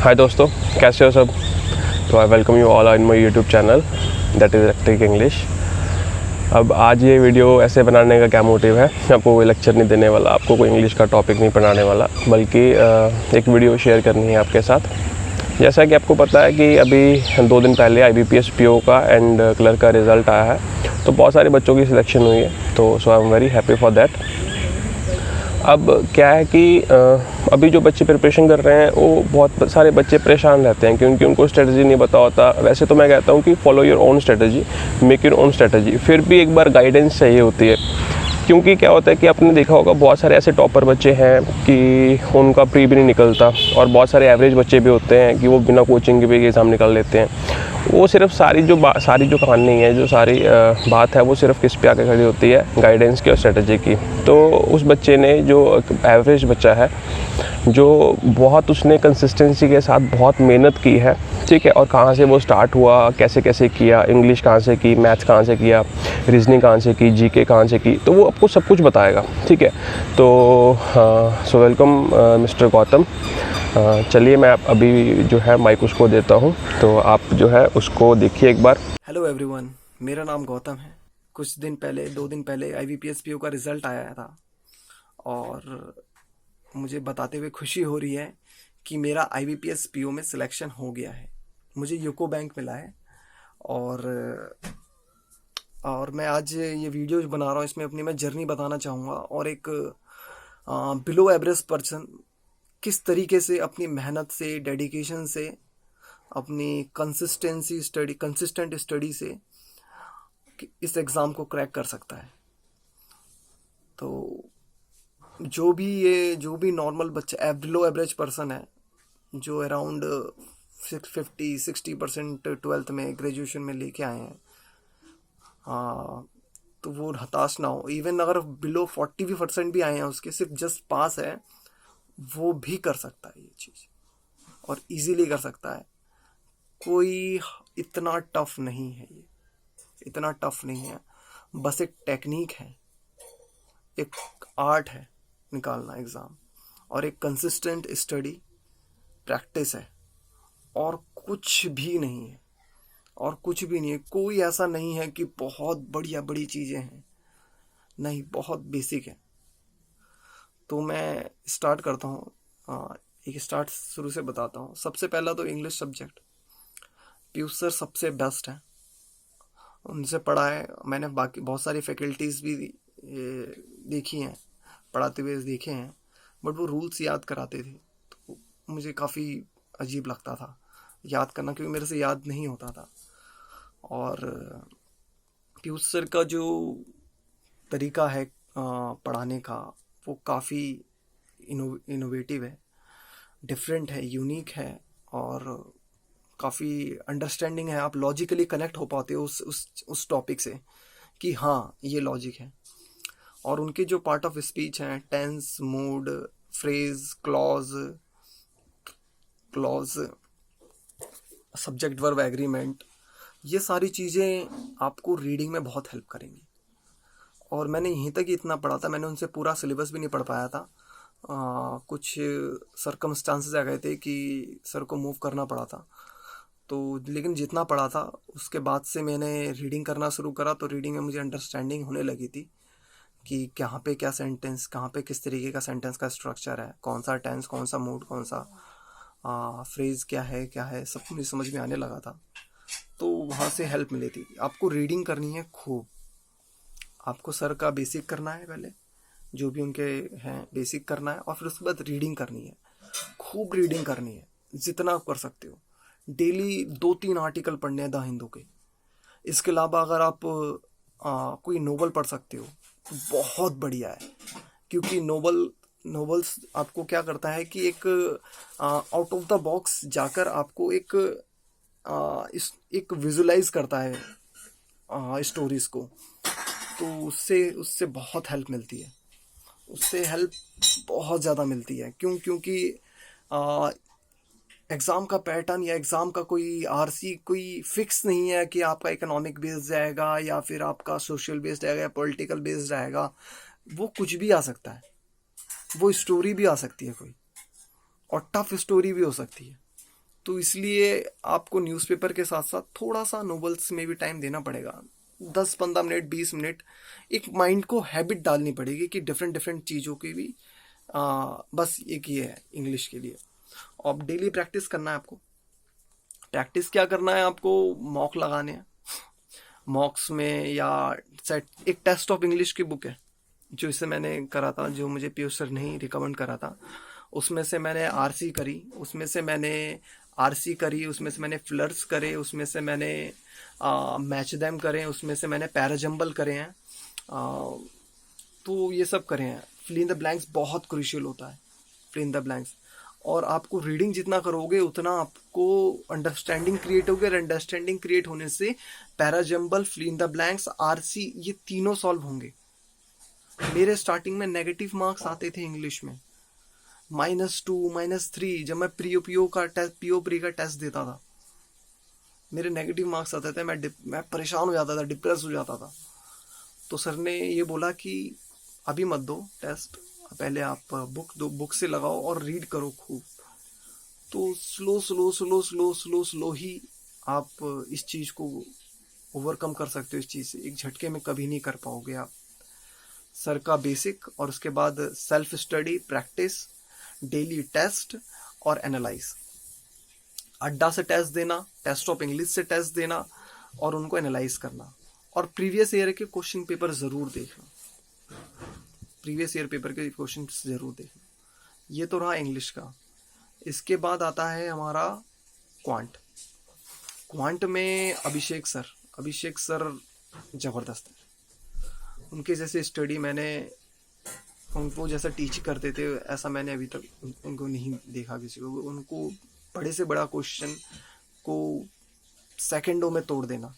हाय दोस्तों, कैसे हो सब। तो I welcome you all in my YouTube channel that is electric English. अब आज ये वीडियो ऐसे बनाने का क्या मोटिव है, आपको कोई लेक्चर नहीं देने वाला, आपको कोई इंग्लिश का टॉपिक नहीं पढ़ाने वाला, बल्कि एक वीडियो शेयर करनी है आपके साथ। जैसा कि आपको पता है कि अभी 2 दिन पहले IBPS PO का एंड क्लर्क का रिज़ल्ट आया है, तो बहुत सारे बच्चों की सिलेक्शन हुई है, तो so I am very happy for that. अब क्या है कि अभी जो बच्चे प्रिपरेशन कर रहे हैं वो बहुत सारे बच्चे परेशान रहते हैं क्योंकि उनको स्ट्रेटजी नहीं पता होता। वैसे तो मैं कहता हूँ कि follow your own strategy, make your own strategy, फिर भी एक बार गाइडेंस चाहिए होती है। क्योंकि क्या होता है कि आपने देखा होगा बहुत सारे ऐसे टॉपर बच्चे हैं कि उनका प्री भी नहीं निकलता, और बहुत सारे एवरेज बच्चे भी होते हैं कि वो बिना कोचिंग के भी एग्ज़ाम निकाल लेते हैं। वो सिर्फ सारी जो कहानी है, जो सारी बात है, वो सिर्फ किस पे आके खड़ी होती है, गाइडेंस की और स्ट्रेटजी की। तो उस बच्चे ने, जो एवरेज बच्चा है, जो बहुत उसने कंसिस्टेंसी के साथ बहुत मेहनत की है, ठीक है, और कहाँ से वो स्टार्ट हुआ, कैसे कैसे किया, इंग्लिश कहाँ से की, मैथ्स कहाँ से किया, रीजनिंग कहाँ से की, जीके कहाँ से की, तो वो आपको सब कुछ बताएगा, ठीक है। तो सो वेलकम मिस्टर गौतम। चलिए मैं अभी जो है माइक उसको देता हूँ, तो आप जो है उसको देखिए एक बार। हेलो एवरीवन, मेरा नाम गौतम है। कुछ दिन पहले 2 दिन पहले IBPS PO का रिज़ल्ट आया था और मुझे बताते हुए खुशी हो रही है कि मेरा IBPS PO में सिलेक्शन हो गया है। मुझे यूको बैंक मिला है और मैं आज ये वीडियो बना रहा हूँ। इसमें अपनी मैं जर्नी बताना चाहूँगा और एक बिलो एवरेज पर्सन किस तरीके से अपनी मेहनत से, डेडिकेशन से, अपनी कंसिस्टेंट स्टडी से इस एग्ज़ाम को क्रैक कर सकता है। तो जो भी नॉर्मल बच्चा बिलो एवरेज पर्सन है, जो अराउंड 50-60% ट्वेल्थ में, ग्रेजुएशन में लेके आए हैं, हाँ, तो वो हताश ना हो। इवन अगर बिलो 40% भी आए हैं, उसके सिर्फ जस्ट पास है, वो भी कर सकता है ये चीज़, और इजीली कर सकता है। कोई इतना टफ नहीं है ये, इतना टफ नहीं है। बस एक टेक्निक है, एक आर्ट है निकालना एग्ज़ाम, और एक कंसिस्टेंट स्टडी प्रैक्टिस है, और कुछ भी नहीं है। और कुछ भी नहीं है। कोई ऐसा नहीं है कि बहुत बढ़िया बड़ी चीज़ें हैं, नहीं, बहुत बेसिक है। तो मैं स्टार्ट करता हूँ। एक स्टार्ट शुरू से बताता हूँ। सबसे पहला तो इंग्लिश सब्जेक्ट, पीयूष सर सबसे बेस्ट है, उनसे पढ़ा है मैंने। बाकी बहुत सारी फैकल्टीज़ भी देखी हैं, पढ़ाते हुए देखे हैं, बट वो रूल्स याद कराते थे, तो मुझे काफ़ी अजीब लगता था याद करना, क्योंकि मेरे से याद नहीं होता था। और पीयूष सर का जो तरीका है पढ़ाने का, वो काफ़ी इनोवेटिव है, डिफरेंट है, यूनिक है, और काफ़ी अंडरस्टैंडिंग है। आप लॉजिकली कनेक्ट हो पाते हो उस टॉपिक से कि हाँ, ये लॉजिक है। और उनके जो पार्ट ऑफ स्पीच हैं, tense, mood, phrase, clause, subject verb agreement, ये सारी चीज़ें आपको रीडिंग में बहुत हेल्प करेंगी। और मैंने यहीं तक ही इतना पढ़ा था, मैंने उनसे पूरा सिलेबस भी नहीं पढ़ पाया था। कुछ सरकमस्टांसेस आ गए थे कि सर को मूव करना पड़ा था, तो लेकिन जितना पढ़ा था उसके बाद से मैंने रीडिंग करना शुरू करा, तो रीडिंग में मुझे अंडरस्टैंडिंग होने लगी थी कि कहाँ पे क्या सेंटेंस, कहाँ पे किस तरीके का सेंटेंस का स्ट्रक्चर है, कौन सा टेंस, कौन सा मूड, कौन सा फ्रेज क्या है, सब मुझे समझ में आने लगा था। तो वहाँ से हेल्प मिली थी। आपको रीडिंग करनी है खूब, आपको सर का बेसिक करना है पहले, जो भी उनके हैं बेसिक करना है, और फिर उसके बाद रीडिंग करनी है, खूब रीडिंग करनी है, जितना आप कर सकते हो। डेली 2-3 आर्टिकल पढ़ने हैं द हिंदू के। इसके अलावा अगर आप कोई नोवेल पढ़ सकते हो तो बहुत बढ़िया है, क्योंकि नोवेल्स आपको क्या करता है कि एक आउट ऑफ द बॉक्स जाकर आपको एक विजुलाइज करता है स्टोरीज को, तो उससे उससे बहुत हेल्प मिलती है, उससे हेल्प बहुत ज़्यादा मिलती है। क्योंकि एग्ज़ाम का पैटर्न या एग्ज़ाम का कोई आरसी कोई फिक्स नहीं है कि आपका इकोनॉमिक बेस्ड जाएगा या फिर आपका सोशल बेस्ड आएगा या पॉलिटिकल बेस्ड आएगा। वो कुछ भी आ सकता है, वो स्टोरी भी आ सकती है कोई, और टफ स्टोरी भी हो सकती है। तो इसलिए आपको न्यूज़पेपर के साथ साथ थोड़ा सा नोवेल्स में भी टाइम देना पड़ेगा, 10-15 मिनट 20 मिनट। एक माइंड को हैबिट डालनी पड़ेगी कि डिफरेंट डिफरेंट चीज़ों की भी बस एक ये है इंग्लिश के लिए। अब डेली प्रैक्टिस करना है आपको। प्रैक्टिस क्या करना है आपको, मॉक लगाने हैं। मॉक्स में या सेट एक टेस्ट ऑफ इंग्लिश की बुक है जो इसे मैंने करा था, जो मुझे पीयूष सर ने ही रिकमेंड करा था। उसमें से मैंने आरसी करी, उसमें से मैंने फ्लर्स करे, उसमें से मैंने मैच दैम करे, उसमें से मैंने पैराजम्बल करे हैं। तो ये सब करे हैं। फिल इन द ब्लैंक्स बहुत क्रूशियल होता है, फिल इन द ब्लैंक्स। और आपको रीडिंग जितना करोगे उतना आपको अंडरस्टैंडिंग क्रिएट होगी, और अंडरस्टैंडिंग क्रिएट होने से parajumble, fill in the blanks, RC, ये तीनों सॉल्व होंगे। मेरे स्टार्टिंग में नेगेटिव मार्क्स आते थे इंग्लिश में, -2 -3। जब मैं पीओ प्री का टेस्ट देता था, मेरे नेगेटिव मार्क्स आते थे, मैं परेशान हो जाता था, डिप्रेस हो जाता था। तो सर ने ये बोला कि अभी मत दो टेस्ट, पहले आप बुक से लगाओ और रीड करो खूब। तो स्लो ही आप इस चीज़ को ओवरकम कर सकते हो। इस चीज़ से एक झटके में कभी नहीं कर पाओगे आप। सर का बेसिक, और उसके बाद self study, practice, daily test और एनालाइज। अड्डा से टेस्ट देना, टेस्ट ऑफ इंग्लिश से टेस्ट देना और उनको एनालाइज करना। और प्रीवियस ईयर के क्वेश्चन पेपर ज़रूर देखना, प्रीवियस ईयर पेपर के क्वेश्चन ज़रूर देखना। ये तो रहा इंग्लिश का। इसके बाद आता है हमारा क्वांट। क्वांट में अभिषेक सर ज़बरदस्त है। उनके जैसे स्टडी मैंने, उनको जैसा टीच करते थे ऐसा मैंने अभी तक उनको नहीं देखा किसी को। उनको बड़े से बड़ा क्वेश्चन को सेकंडों में तोड़ देना,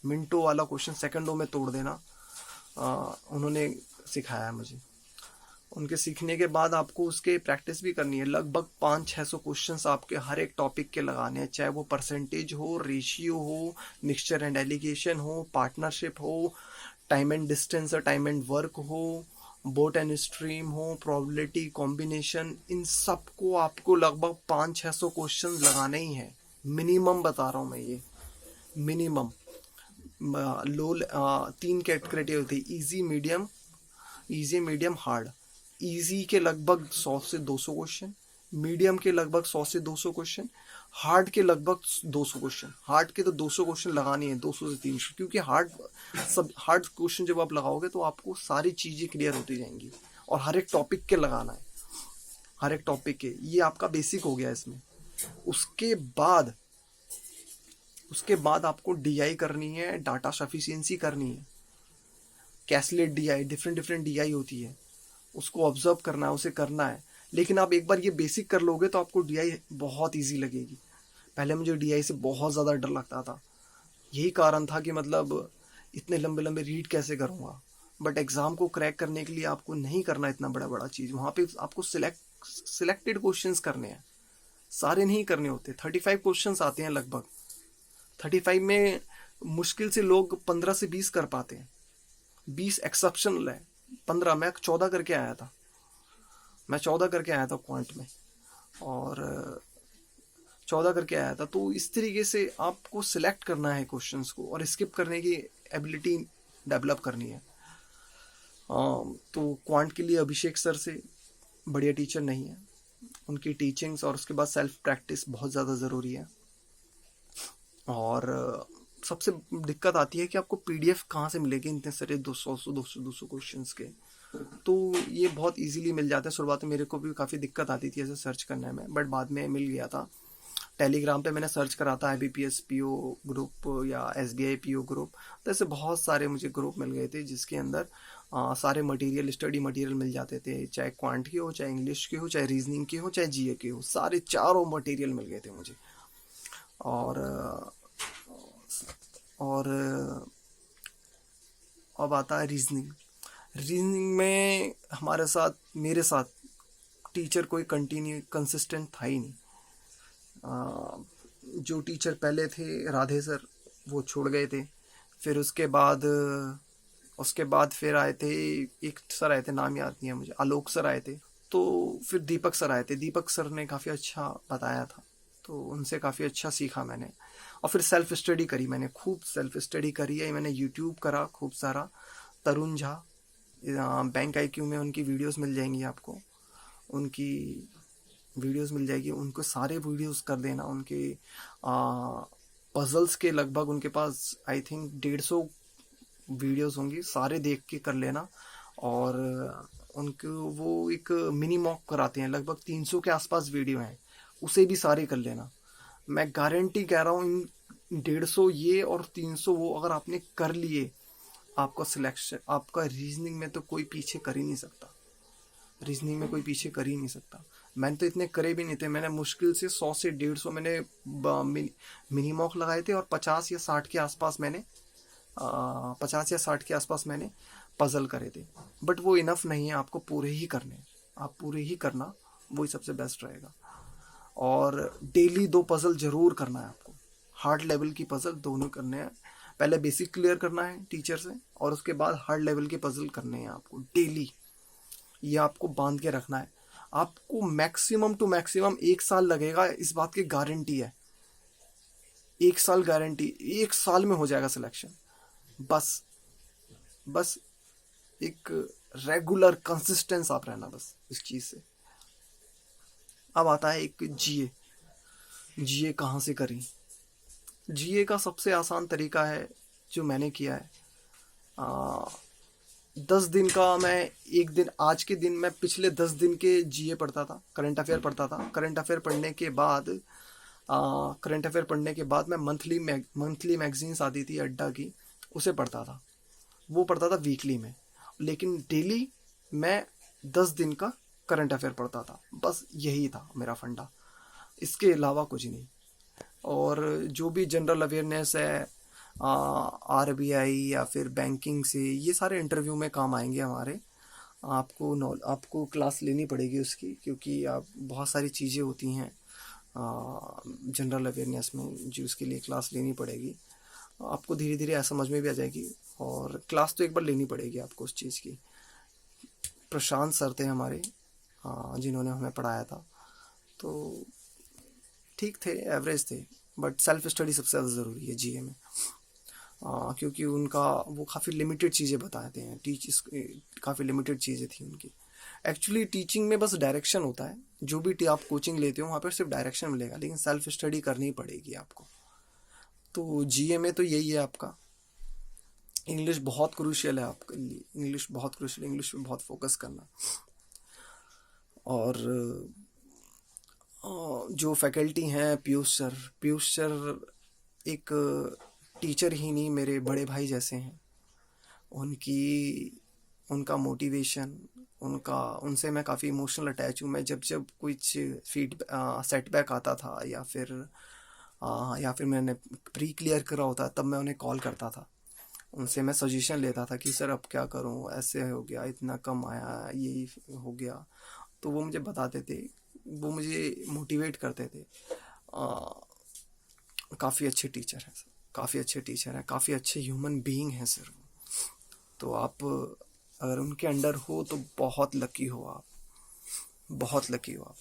मिनटों वाला क्वेश्चन सेकंडों में तोड़ देना, उन्होंने सिखाया है मुझे। उनके सीखने के बाद आपको उसके प्रैक्टिस भी करनी है। लगभग 500-600 क्वेश्चंस आपके हर एक टॉपिक के लगाने हैं, चाहे वो परसेंटेज हो, रेशियो हो, मिक्सचर एंड एलिगेशन हो, पार्टनरशिप हो, टाइम एंड डिस्टेंस और टाइम एंड वर्क हो, बोट एंड स्ट्रीम हो, प्रोबेबिलिटी, कॉम्बिनेशन। इन सब को आपको लगभग 500-600 क्वेश्चन लगाने ही है, मिनिमम बता रहा हूँ मैं ये, मिनिमम। लो 3 कैटेगरी होती है, इजी मीडियम हार्ड। इजी के लगभग 100 से 200 क्वेश्चन, मीडियम के लगभग 100 से 200 क्वेश्चन, हार्ड के लगभग 200 क्वेश्चन। हार्ड के तो 200 क्वेश्चन लगानी है, 200 से 300, क्योंकि हार्ड क्वेश्चन जब आप लगाओगे तो आपको सारी चीज़ें क्लियर होती जाएंगी। और हर एक टॉपिक के लगाना है, हर एक टॉपिक के। ये आपका बेसिक हो गया इसमें। उसके बाद आपको डीआई करनी है, डाटा सफिशिएंसी करनी है, कैसलेट डीआई, डिफरेंट डीआई होती है, उसको ऑब्जर्व करना है, उसे करना है। लेकिन आप एक बार ये बेसिक कर लोगे तो आपको डीआई बहुत इजी लगेगी। पहले मुझे डीआई से बहुत ज़्यादा डर लगता था, यही कारण था कि मतलब इतने लंबे लंबे रीड कैसे करूँगा। बट एग्ज़ाम को क्रैक करने के लिए आपको नहीं करना इतना बड़ा बड़ा चीज़। वहाँ पे आपको सिलेक्टेड क्वेश्चंस करने हैं, सारे नहीं करने होते। 35 क्वेश्चंस आते हैं लगभग। 35 में मुश्किल से लोग 15 से 20 कर पाते हैं, 20 एक्सेप्शनल है। 15 मैं 14 करके आया था, क्वांट में, और 14 करके आया था। तो इस तरीके से आपको सिलेक्ट करना है क्वेश्चंस को और स्किप करने की एबिलिटी डेवलप करनी है। तो क्वांट के लिए अभिषेक सर से बढ़िया टीचर नहीं है। उनकी टीचिंग्स और उसके बाद सेल्फ प्रैक्टिस बहुत ज़्यादा ज़रूरी है। और सबसे दिक्कत आती है कि आपको पीडीएफ कहाँ से मिलेगी इतने सारे 200 क्वेश्चंस के। तो ये बहुत इजीली मिल जाता है। शुरुआत में मेरे को भी काफ़ी दिक्कत आती थी ऐसे सर्च करने में, बट बाद में मिल गया था। टेलीग्राम पे मैंने सर्च करा था IBPS PO ग्रुप या SBI PO ग्रुप, तो ऐसे बहुत सारे मुझे ग्रुप मिल गए थे जिसके अंदर सारे मटेरियल, स्टडी मटेरियल मिल जाते थे, चाहे क्वांट के हो, चाहे इंग्लिश के हो, चाहे रीजनिंग के हो, चाहे GA के हो, सारे चारों मटेरियल मिल गए थे मुझे। और अब आता है रीजनिंग में मेरे साथ टीचर कोई कंसिस्टेंट था ही नहीं। जो टीचर पहले थे राधे सर, वो छोड़ गए थे। फिर उसके बाद फिर आए थे, एक सर आए थे, नाम याद नहीं है मुझे, आलोक सर आए थे। तो फिर दीपक सर आए थे। दीपक सर ने काफ़ी अच्छा बताया था, तो उनसे काफ़ी अच्छा सीखा मैंने। और फिर सेल्फ स्टडी करी मैंने, खूब सेल्फ स्टडी करी है मैंने, यूट्यूब करा खूब सारा। तरुण झा, बैंक आईक्यू में उनकी वीडियोस मिल जाएंगी आपको, उनकी वीडियोस मिल जाएगी, उनको सारे वीडियोस कर देना। उनके पजल्स के लगभग उनके पास आई थिंक 150 वीडियोस होंगी, सारे देख के कर लेना। और उनको वो एक मिनी मॉक कराते हैं, लगभग 300 के आसपास वीडियो हैं, उसे भी सारे कर लेना। मैं गारंटी कह रहा हूँ, इन 150 ये और 300 वो अगर आपने कर लिए, आपका सिलेक्शन, आपका रीजनिंग में तो कोई पीछे कर ही नहीं सकता। रीजनिंग में कोई पीछे कर ही नहीं सकता। मैंने तो इतने करे भी नहीं थे, मैंने मुश्किल से 100 से 150 मैंने मिनी मॉक लगाए थे, और 50 या 60 के आसपास मैंने 50 या 60 के आसपास मैंने पजल करे थे। बट वो इनफ नहीं है, आपको पूरे ही करने, आप पूरे ही करना, वही सबसे बेस्ट रहेगा। और डेली 2 पजल जरूर करना है आपको, हार्ड लेवल की पजल दोनों करने हैं। पहले बेसिक क्लियर करना है टीचर से, और उसके बाद हार्ड लेवल के पजल करने हैं आपको डेली। ये आपको बांध के रखना है। आपको मैक्सिमम टू मैक्सिमम 1 साल लगेगा, इस बात की गारंटी है। 1 साल गारंटी, 1 साल में हो जाएगा सिलेक्शन। बस एक रेगुलर कंसिस्टेंस आप रहना बस इस चीज से। अब आता है एक जीए कहाँ से करें। जीए का सबसे आसान तरीका है जो मैंने किया है, 10 दिन का, मैं एक दिन, आज के दिन मैं पिछले 10 दिन के जीए पढ़ता था, करंट अफेयर पढ़ता था। करंट अफेयर पढ़ने के बाद मैं मंथली मैगजीन्स आती थी अड्डा की, उसे पढ़ता था। वो पढ़ता था वीकली में, लेकिन डेली मैं 10 दिन का करंट अफेयर पढ़ता था। बस यही था मेरा फंडा, इसके अलावा कुछ नहीं। और जो भी जनरल अवेयरनेस है, आरबीआई या फिर बैंकिंग से, ये सारे इंटरव्यू में काम आएंगे हमारे। आपको क्लास लेनी पड़ेगी उसकी, क्योंकि आप बहुत सारी चीज़ें होती हैं जनरल अवेयरनेस में, जो उसके लिए क्लास लेनी पड़ेगी। आपको धीरे धीरे समझ में भी आ जाएगी, और क्लास तो एक बार लेनी पड़ेगी आपको उस चीज़ की। प्रशांत सर थे हमारे, जिन्होंने हमें पढ़ाया था, तो ठीक थे, एवरेज थे। बट सेल्फ स्टडी सबसे ज़्यादा ज़रूरी है जीए में, क्योंकि वो काफ़ी लिमिटेड चीज़ें बताते हैं। काफ़ी लिमिटेड चीज़ें थी उनकी। एक्चुअली टीचिंग में बस डायरेक्शन होता है, जो भी आप कोचिंग लेते हो वहाँ पर सिर्फ डायरेक्शन मिलेगा, लेकिन सेल्फ स्टडी करनी पड़ेगी आपको। तो जीए में तो यही है आपका। इंग्लिश बहुत क्रूशियल है आपके लिए, इंग्लिश बहुत क्रूशियल, इंग्लिश पे बहुत फोकस करना। और जो फैकल्टी हैं, पीयूष सर एक टीचर ही नहीं, मेरे बड़े भाई जैसे हैं। उनका मोटिवेशन, उनसे मैं काफ़ी इमोशनल अटैच हूँ। मैं जब कुछ सेटबैक आता था, या फिर मैंने प्री क्लियर करा होता, तब मैं उन्हें कॉल करता था, उनसे मैं सजेशन लेता था कि सर अब क्या करूँ, ऐसे हो गया, इतना कम आया, ये हो गया। तो वो मुझे बताते थे, वो मुझे मोटिवेट करते थे। काफ़ी अच्छे टीचर हैं सर, काफ़ी अच्छे टीचर हैं, काफ़ी अच्छे ह्यूमन बीइंग हैं सर। तो आप अगर उनके अंडर हो तो बहुत लकी हो आप, बहुत लकी हो आप।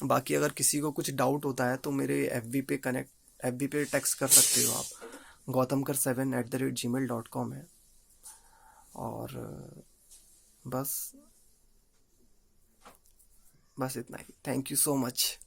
बाकी अगर किसी को कुछ डाउट होता है तो मेरे FB पे टेक्स्ट कर सकते हो आप। gautamkar7@gmail.com है। और बस इतना ही। Thank you so much.